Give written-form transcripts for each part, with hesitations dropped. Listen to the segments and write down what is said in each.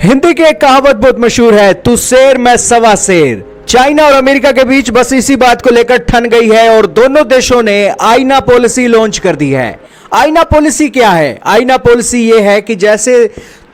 हिंदी की एक कहावत बहुत मशहूर है, तू शेर मैं सवा शेर। चाइना और अमेरिका के बीच बस इसी बात को लेकर ठन गई है और दोनों देशों ने आईना पॉलिसी लॉन्च कर दी है। आईना पॉलिसी क्या है? आईना पॉलिसी यह है कि जैसे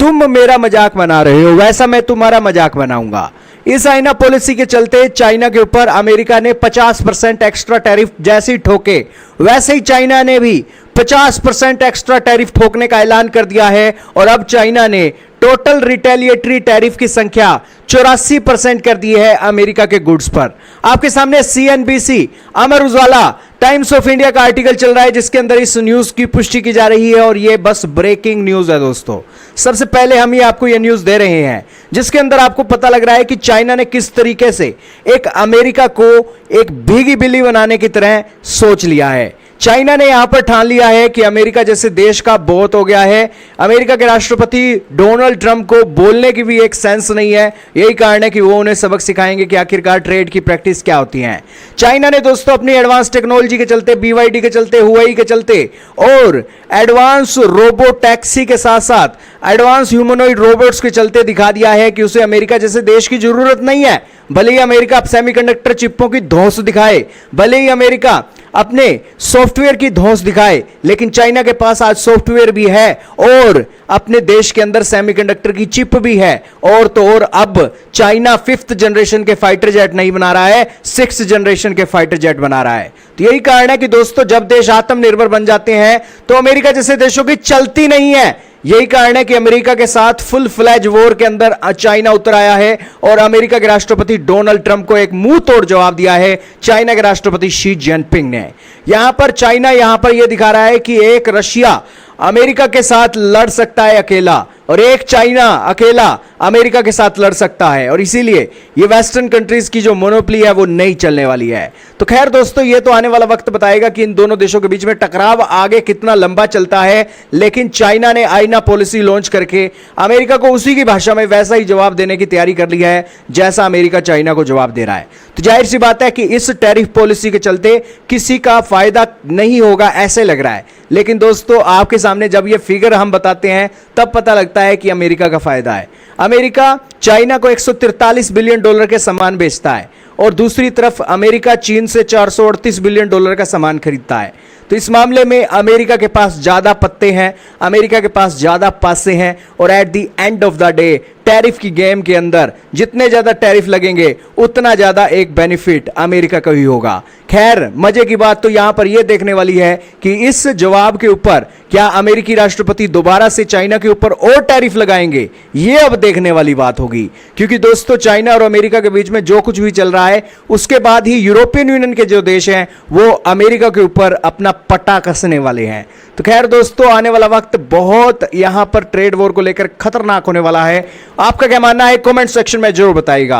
तुम मेरा मजाक बना रहे हो वैसा मैं तुम्हारा मजाक बनाऊंगा। इस आईना पॉलिसी के चलते चाइना के ऊपर अमेरिका ने 50% एक्स्ट्रा टैरिफ जैसे ठोके वैसे ही चाइना ने भी 50% एक्स्ट्रा टैरिफ ठोकने का ऐलान कर दिया है और अब चाइना ने टोटल रिटेलिएटरी टैरिफ की संख्या 84% कर दी है अमेरिका के गुड्स पर। आपके सामने CNBC, Amar Ujala, times of India का आर्टिकल चल रहा है जिसके अंदर इस न्यूज की पुष्टि की जा रही है और यह बस ब्रेकिंग न्यूज है दोस्तों। सबसे पहले हम ये आपको यह न्यूज दे रहे हैं जिसके अंदर आपको पता लग रहा है कि चाइना ने किस तरीके से एक अमेरिका को एक भीगी बिल्ली बनाने की तरह सोच लिया है। चाइना ने यहां पर ठान लिया है कि अमेरिका जैसे देश का बहुत हो गया है। अमेरिका के राष्ट्रपति डोनाल्ड ट्रंप को बोलने की भी एक सेंस नहीं है। यही कारण है कि वो उन्हें सबक सिखाएंगे कि आखिरकार ट्रेड की प्रैक्टिस क्या होती है। चाइना ने दोस्तों अपनी एडवांस टेक्नोलॉजी के चलते, BYD के चलते, हुआई के चलते और एडवांस रोबो टैक्सी के साथ साथ एडवांस ह्यूमनॉइड रोबोट्स के चलते दिखा दिया है कि उसे अमेरिका जैसे देश की जरूरत नहीं है। भले ही अमेरिका सेमीकंडक्टर चिपों की धौंस दिखाए, भले ही अमेरिका अपने सॉफ्टवेयर की धौंस दिखाए, लेकिन चाइना के पास आज सॉफ्टवेयर भी है और अपने देश के अंदर सेमीकंडक्टर की चिप भी है। और तो और अब चाइना 5th जनरेशन के फाइटर जेट नहीं बना रहा है, 6th जनरेशन के फाइटर जेट बना रहा है। तो यही कारण है कि दोस्तों जब देश आत्मनिर्भर बन जाते हैं तो अमेरिका जैसे देशों की चलती नहीं है। यही कारण है कि अमेरिका के साथ फुल फ्लैज वॉर के अंदर चाइना उतर आया है और अमेरिका के राष्ट्रपति डोनाल्ड ट्रंप को एक मुंह तोड़ जवाब दिया है चाइना के राष्ट्रपति शी जिनपिंग ने। यहां पर चाइना यहां पर यह दिखा रहा है कि एक रशिया अमेरिका के साथ लड़ सकता है अकेला और एक चाइना अकेला अमेरिका के साथ लड़ सकता है और इसीलिए ये वेस्टर्न कंट्रीज की जो मोनोपोली है वो नहीं चलने वाली है। तो खैर दोस्तों ये तो आने वाला वक्त बताएगा कि इन दोनों देशों के बीच में टकराव आगे कितना लंबा चलता है, लेकिन चाइना ने आईना पॉलिसी लॉन्च करके अमेरिका को उसी की भाषा में वैसा ही जवाब देने की तैयारी कर ली है जैसा अमेरिका चाइना को जवाब दे रहा है। तो जाहिर सी बात है कि इस टैरिफ पॉलिसी के चलते किसी का फायदा नहीं होगा ऐसे लग रहा है, लेकिन दोस्तों आपके सामने जब ये फिगर हम बताते हैं तब पता लगता है कि अमेरिका का फायदा है। अमेरिका चाइना को $143 बिलियन के सामान बेचता है और दूसरी तरफ अमेरिका चीन से $438 बिलियन का सामान खरीदता है। तो इस मामले में अमेरिका के पास ज्यादा पत्ते हैं, अमेरिका के पास ज्यादा पासे हैं और at the end of the day tariff की गेम के अंदर जितने ज्यादा टैरिफ लगेंगे उतना ज्यादा एक बेनिफिट अमेरिका का ही होगा। खैर मजे की बात तो यहां पर यह देखने वाली है कि इस जवाब के ऊपर क्या अमेरिकी राष्ट्रपति दोबारा से चाइना के ऊपर और टैरिफ लगाएंगे, यह अब देखने वाली बात होगी। क्योंकि दोस्तों चाइना और अमेरिका के बीच में जो कुछ भी चल रहा है उसके बाद ही यूरोपियन यूनियन के जो देश हैं वो अमेरिका के ऊपर अपना पट्टा कसने वाले हैं। तो खैर दोस्तों आने वाला वक्त बहुत यहां पर ट्रेड वॉर को लेकर खतरनाक होने वाला है। आपका क्या मानना है कमेंट सेक्शन में जरूर बताइएगा।